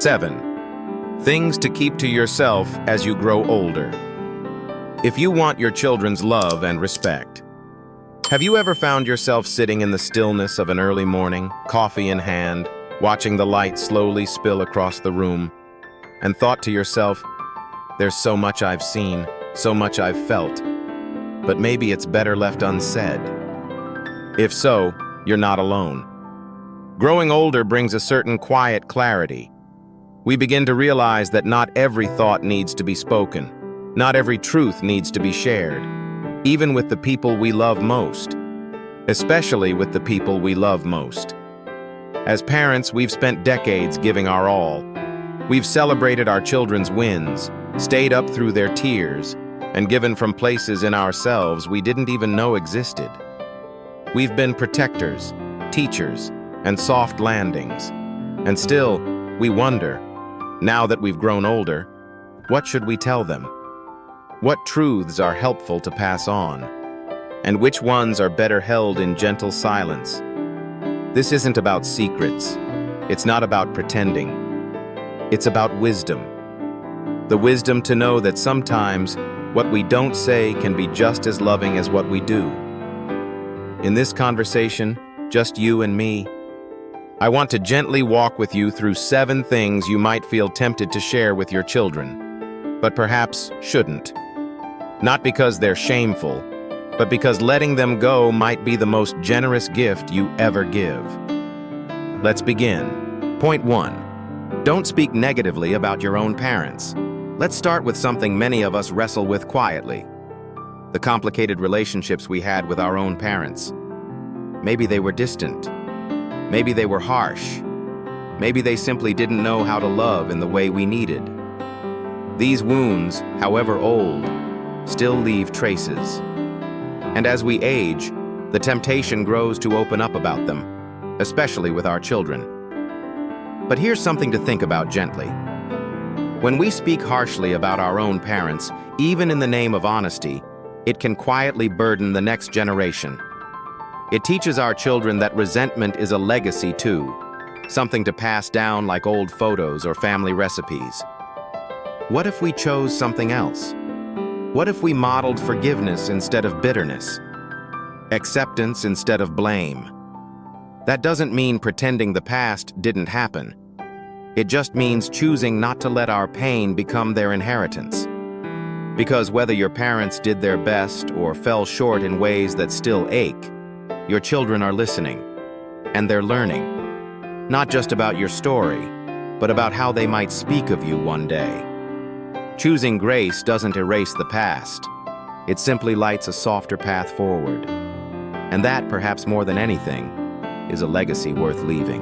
7. Things to keep to yourself as you grow older. If you want your children's love and respect, have you ever found yourself sitting in the stillness of an early morning, coffee in hand, watching the light slowly spill across the room, and thought to yourself, there's so much I've seen, so much I've felt, but maybe it's better left unsaid? If so, you're not alone. Growing older brings a certain quiet clarity. We begin to realize that not every thought needs to be spoken. Not every truth needs to be shared, even with the people we love most, especially with the people we love most. As parents, we've spent decades giving our all. We've celebrated our children's wins, stayed up through their tears, and given from places in ourselves we didn't even know existed. We've been protectors, teachers, and soft landings. And still, we wonder, now that we've grown older, what should we tell them? What truths are helpful to pass on? And which ones are better held in gentle silence? This isn't about secrets. It's not about pretending. It's about wisdom. The wisdom to know that sometimes what we don't say can be just as loving as what we do. In this conversation, just you and me, I want to gently walk with you through 7 things you might feel tempted to share with your children, but perhaps shouldn't. Not because they're shameful, but because letting them go might be the most generous gift you ever give. Let's begin. Point 1. Don't speak negatively about your own parents. Let's start with something many of us wrestle with quietly: the complicated relationships we had with our own parents. Maybe they were distant. Maybe they were harsh. Maybe they simply didn't know how to love in the way we needed. These wounds, however old, still leave traces. And as we age, the temptation grows to open up about them, especially with our children. But here's something to think about gently. When we speak harshly about our own parents, even in the name of honesty, it can quietly burden the next generation. It teaches our children that resentment is a legacy too, something to pass down like old photos or family recipes. What if we chose something else? What if we modeled forgiveness instead of bitterness? Acceptance instead of blame? That doesn't mean pretending the past didn't happen. It just means choosing not to let our pain become their inheritance. Because whether your parents did their best or fell short in ways that still ache, your children are listening, and they're learning, not just about your story, but about how they might speak of you one day. Choosing grace doesn't erase the past. It simply lights a softer path forward. And that, perhaps more than anything, is a legacy worth leaving.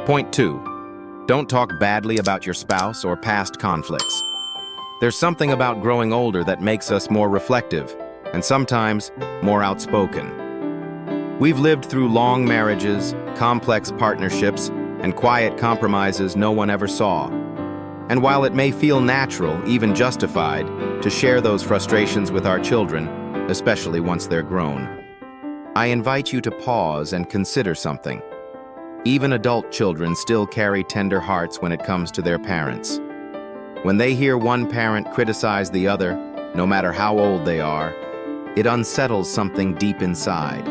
Point 2. Don't talk badly about your spouse or past conflicts. There's something about growing older that makes us more reflective, and sometimes more outspoken. We've lived through long marriages, complex partnerships, and quiet compromises no one ever saw. And while it may feel natural, even justified, to share those frustrations with our children, especially once they're grown, I invite you to pause and consider something. Even adult children still carry tender hearts when it comes to their parents. When they hear one parent criticize the other, no matter how old they are, it unsettles something deep inside.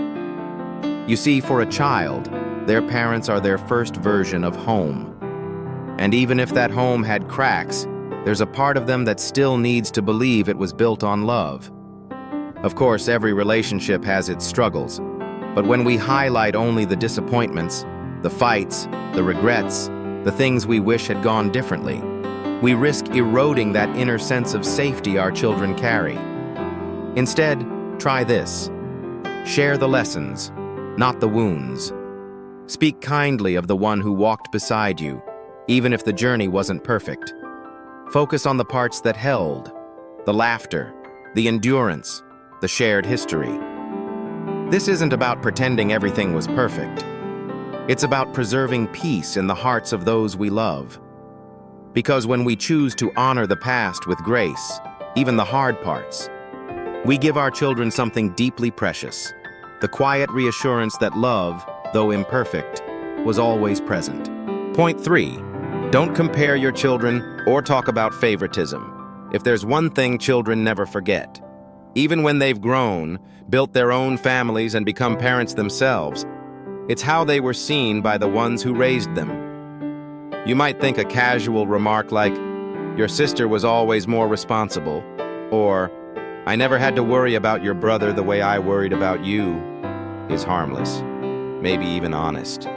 You see, for a child, their parents are their first version of home. And even if that home had cracks, there's a part of them that still needs to believe it was built on love. Of course, every relationship has its struggles, but when we highlight only the disappointments, the fights, the regrets, the things we wish had gone differently, we risk eroding that inner sense of safety our children carry. Instead, try this. Share the lessons, not the wounds. Speak kindly of the one who walked beside you, even if the journey wasn't perfect. Focus on the parts that held, the laughter, the endurance, the shared history. This isn't about pretending everything was perfect. It's about preserving peace in the hearts of those we love. Because when we choose to honor the past with grace, even the hard parts, we give our children something deeply precious, the quiet reassurance that love, though imperfect, was always present. Point 3. Don't compare your children or talk about favoritism. If there's one thing children never forget, even when they've grown, built their own families and become parents themselves, it's how they were seen by the ones who raised them. You might think a casual remark like, "Your sister was always more responsible," or, "I never had to worry about your brother the way I worried about you," is harmless, maybe even honest.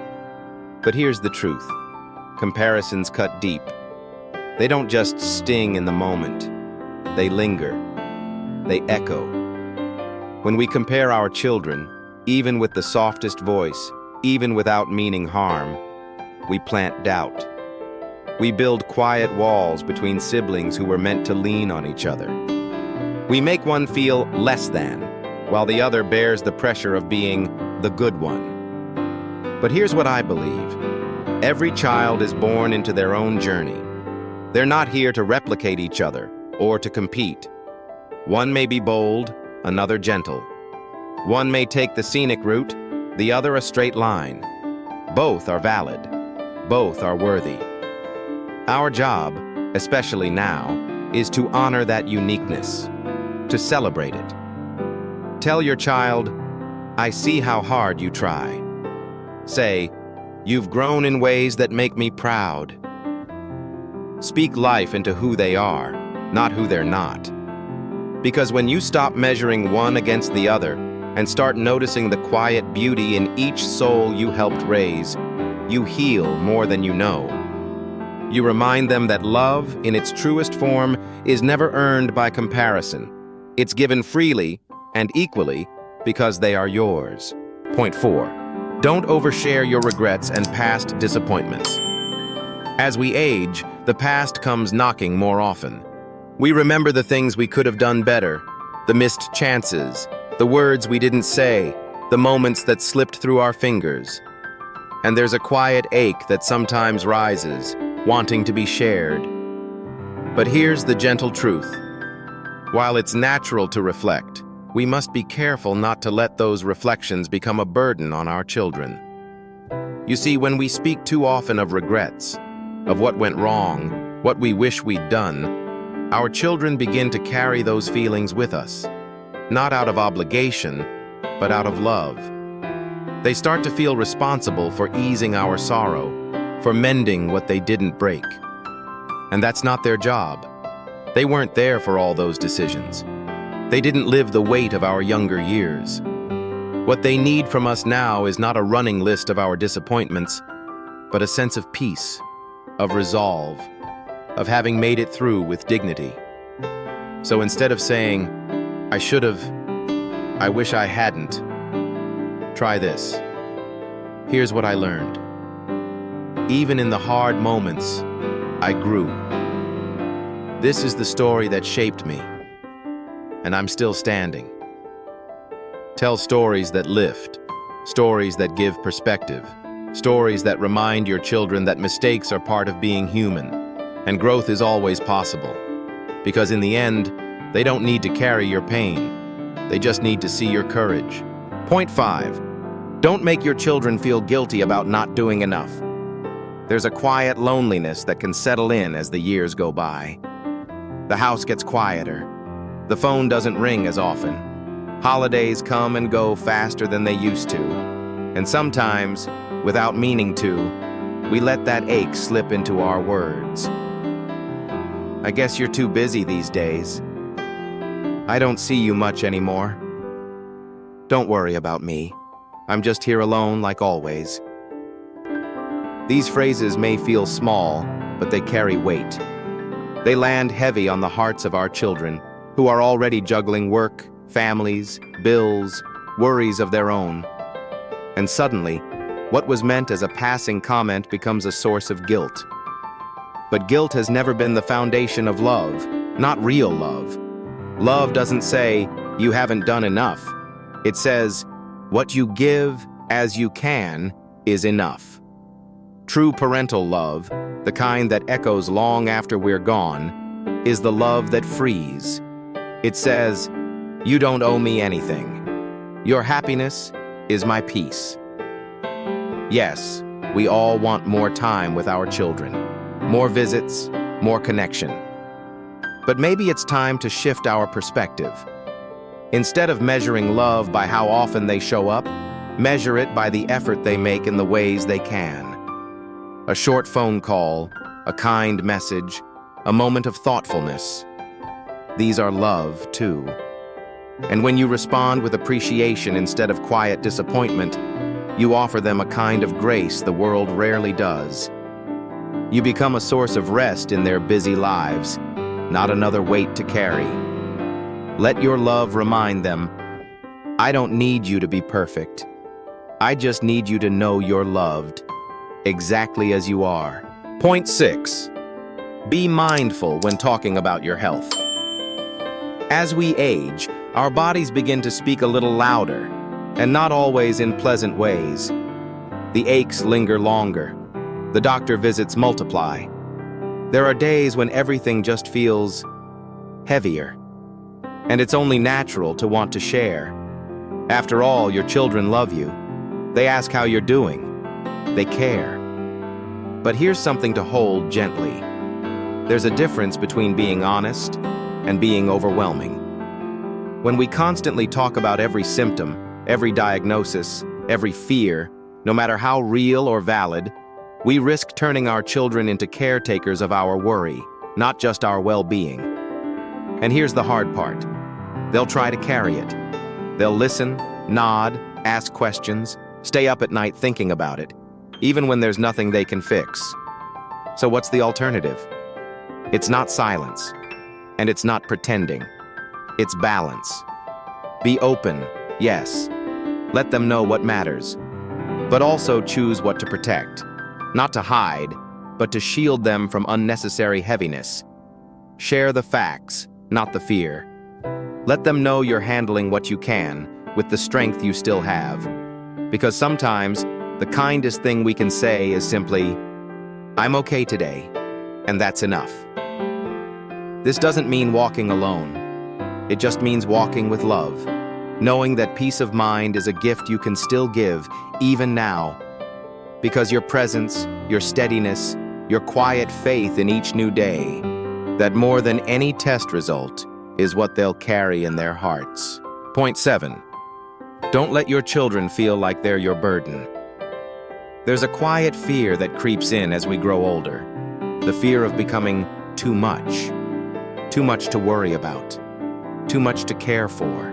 But here's the truth. Comparisons cut deep. They don't just sting in the moment. They linger. They echo. When we compare our children, even with the softest voice, even without meaning harm, we plant doubt. We build quiet walls between siblings who were meant to lean on each other. We make one feel less than, while the other bears the pressure of being the good one. But here's what I believe. Every child is born into their own journey. They're not here to replicate each other or to compete. One may be bold, another gentle. One may take the scenic route, the other a straight line. Both are valid. Both are worthy. Our job, especially now, is to honor that uniqueness, to celebrate it. Tell your child, "I see how hard you try." Say, "You've grown in ways that make me proud." Speak life into who they are, not who they're not. Because when you stop measuring one against the other and start noticing the quiet beauty in each soul you helped raise, you heal more than you know. You remind them that love, in its truest form, is never earned by comparison. It's given freely and equally because they are yours. Point 4. Don't overshare your regrets and past disappointments. As we age, the past comes knocking more often. We remember the things we could have done better, the missed chances, the words we didn't say, the moments that slipped through our fingers. And there's a quiet ache that sometimes rises, wanting to be shared. But here's the gentle truth. While it's natural to reflect, we must be careful not to let those reflections become a burden on our children. You see, when we speak too often of regrets, of what went wrong, what we wish we'd done, our children begin to carry those feelings with us, not out of obligation, but out of love. They start to feel responsible for easing our sorrow, for mending what they didn't break. And that's not their job. They weren't there for all those decisions. They didn't live the weight of our younger years. What they need from us now is not a running list of our disappointments, but a sense of peace, of resolve, of having made it through with dignity. So instead of saying, "I should have," "I wish I hadn't," try this. Here's what I learned. Even in the hard moments, I grew. This is the story that shaped me, and I'm still standing. Tell stories that lift, stories that give perspective, stories that remind your children that mistakes are part of being human, and growth is always possible. Because in the end, they don't need to carry your pain. They just need to see your courage. Point 5. Don't make your children feel guilty about not doing enough. There's a quiet loneliness that can settle in as the years go by. The house gets quieter. The phone doesn't ring as often. Holidays come and go faster than they used to. And sometimes, without meaning to, we let that ache slip into our words. "I guess you're too busy these days. I don't see you much anymore. Don't worry about me. I'm just here alone like always." These phrases may feel small, but they carry weight. They land heavy on the hearts of our children, who are already juggling work, families, bills, worries of their own. And suddenly, what was meant as a passing comment becomes a source of guilt. But guilt has never been the foundation of love, not real love. Love doesn't say, "You haven't done enough." It says, "What you give as you can is enough." True parental love, the kind that echoes long after we're gone, is the love that frees. It says, "You don't owe me anything. Your happiness is my peace." Yes, we all want more time with our children. more visits, more connection. But maybe it's time to shift our perspective. Instead of measuring love by how often they show up, measure it by the effort they make in the ways they can. A short phone call, a kind message, a moment of thoughtfulness. These are love, too. And when you respond with appreciation instead of quiet disappointment, you offer them a kind of grace the world rarely does. You become a source of rest in their busy lives, not another weight to carry. Let your love remind them, I don't need you to be perfect. I just need you to know you're loved, exactly as you are. Point 6. Be mindful when talking about your health. As we age, our bodies begin to speak a little louder, and not always in pleasant ways. The aches linger longer. The doctor visits multiply. There are days when everything just feels heavier. And it's only natural to want to share. After all, your children love you. They ask how you're doing. They care. But here's something to hold gently. There's a difference between being honest and being overwhelming. When we constantly talk about every symptom, every diagnosis, every fear, no matter how real or valid, we risk turning our children into caretakers of our worry, not just our well-being. And here's the hard part. They'll try to carry it. They'll listen, nod, ask questions, stay up at night thinking about it, even when there's nothing they can fix. So what's the alternative? It's not silence, and it's not pretending. It's balance. Be open, yes. Let them know what matters, but also choose what to protect. Not to hide, but to shield them from unnecessary heaviness. Share the facts, not the fear. Let them know you're handling what you can with the strength you still have. Because sometimes, the kindest thing we can say is simply, I'm okay today, and that's enough. This doesn't mean walking alone. It just means walking with love, knowing that peace of mind is a gift you can still give, even now. Because your presence, your steadiness, your quiet faith in each new day, that more than any test result, is what they'll carry in their hearts. Point 7. Don't let your children feel like they're your burden. There's a quiet fear that creeps in as we grow older. The fear of becoming too much. Too much to worry about. Too much to care for.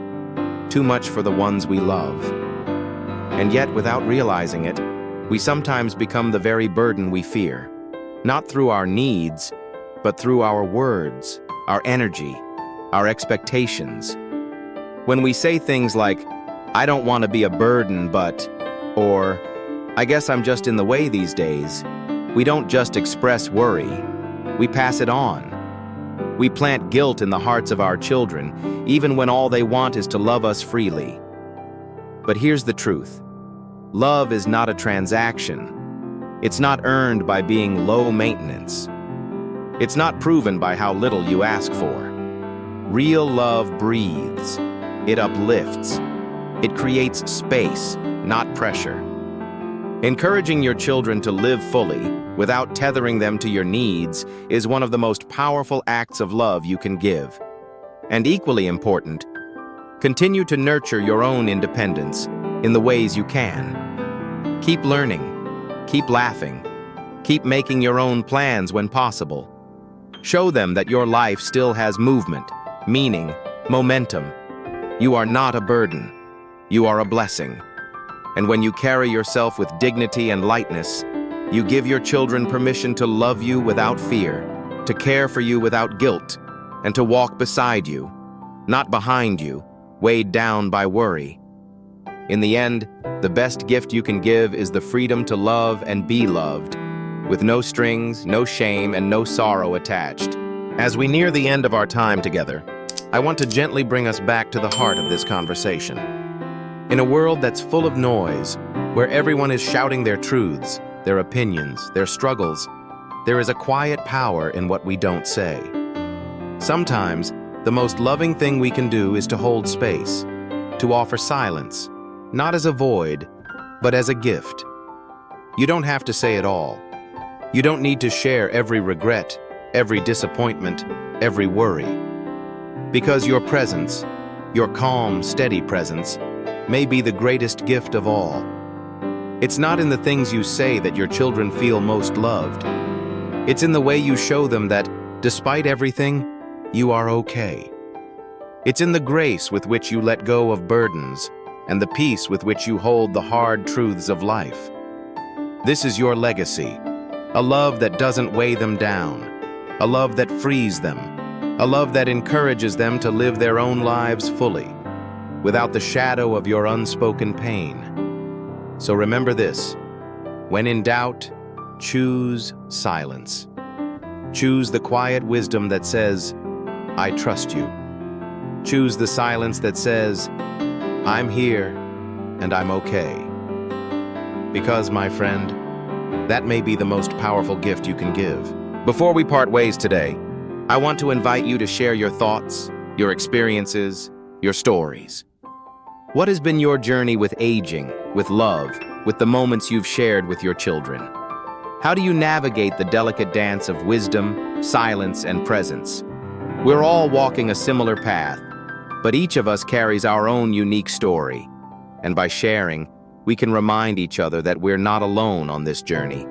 Too much for the ones we love. And yet, without realizing it, we sometimes become the very burden we fear. Not through our needs, but through our words, our energy, our expectations. When we say things like, I don't want to be a burden, but, or, I guess I'm just in the way these days, we don't just express worry, we pass it on. We plant guilt in the hearts of our children, even when all they want is to love us freely. But here's the truth. Love is not a transaction. It's not earned by being low maintenance. It's not proven by how little you ask for. Real love breathes. It uplifts. It creates space, not pressure. Encouraging your children to live fully, without tethering them to your needs, is one of the most powerful acts of love you can give. And equally important, continue to nurture your own independence in the ways you can. Keep learning, keep laughing, keep making your own plans when possible. Show them that your life still has movement, meaning, momentum. You are not a burden. You are a blessing. And when you carry yourself with dignity and lightness, you give your children permission to love you without fear, to care for you without guilt, and to walk beside you, not behind you, weighed down by worry. In the end, the best gift you can give is the freedom to love and be loved, with no strings, no shame, and no sorrow attached. As we near the end of our time together, I want to gently bring us back to the heart of this conversation. In a world that's full of noise, where everyone is shouting their truths, their opinions, their struggles, there is a quiet power in what we don't say. Sometimes, the most loving thing we can do is to hold space, to offer silence, not as a void, but as a gift. You don't have to say it all. You don't need to share every regret, every disappointment, every worry. Because your presence, your calm, steady presence, may be the greatest gift of all. It's not in the things you say that your children feel most loved. It's in the way you show them that, despite everything, you are okay. It's in the grace with which you let go of burdens and the peace with which you hold the hard truths of life. This is your legacy, a love that doesn't weigh them down, a love that frees them, a love that encourages them to live their own lives fully, without the shadow of your unspoken pain. So remember this: when in doubt, choose silence. Choose the quiet wisdom that says, "I trust you." Choose the silence that says, "I'm here and I'm okay." Because, my friend, that may be the most powerful gift you can give. Before we part ways today, I want to invite you to share your thoughts, your experiences, your stories. What has been your journey with aging, with love, with the moments you've shared with your children? How do you navigate the delicate dance of wisdom, silence, and presence? We're all walking a similar path, but each of us carries our own unique story. And by sharing, we can remind each other that we're not alone on this journey.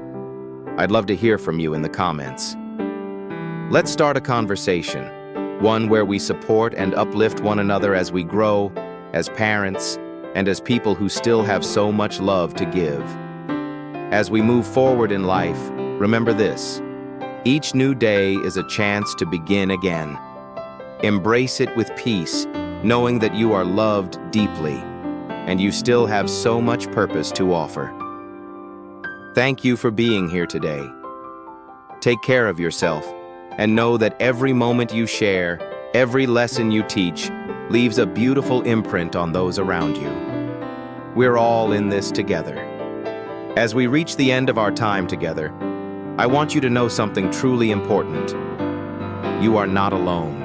I'd love to hear from you in the comments. Let's start a conversation, one where we support and uplift one another as we grow, as parents, and as people who still have so much love to give. As we move forward in life, remember this: each new day is a chance to begin again. Embrace it with peace, knowing that you are loved deeply, and you still have so much purpose to offer. Thank you for being here today. Take care of yourself, and know that every moment you share, every lesson you teach, leaves a beautiful imprint on those around you. We're all in this together. As we reach the end of our time together, I want you to know something truly important. You are not alone.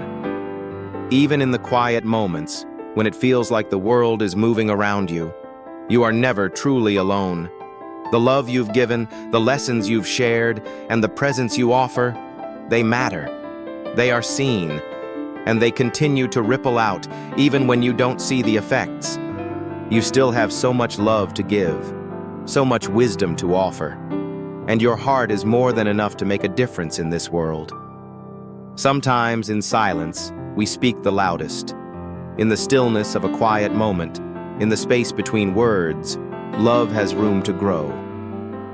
Even in the quiet moments, when it feels like the world is moving around you, you are never truly alone. The love you've given, the lessons you've shared, and the presence you offer, they matter. They are seen, and they continue to ripple out even when you don't see the effects. You still have so much love to give, so much wisdom to offer, and your heart is more than enough to make a difference in this world. Sometimes in silence, we speak the loudest. In the stillness of a quiet moment, in the space between words, love has room to grow.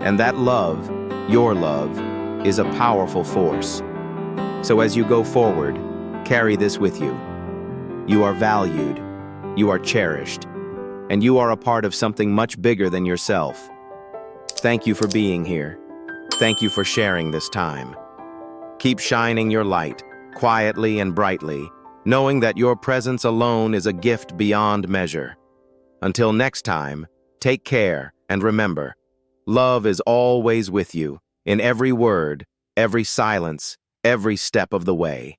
And that love, your love, is a powerful force. So as you go forward, carry this with you. You are valued, you are cherished, and you are a part of something much bigger than yourself. Thank you for being here. Thank you for sharing this time. Keep shining your light, quietly and brightly, knowing that your presence alone is a gift beyond measure. Until next time, take care and remember, love is always with you, in every word, every silence, every step of the way.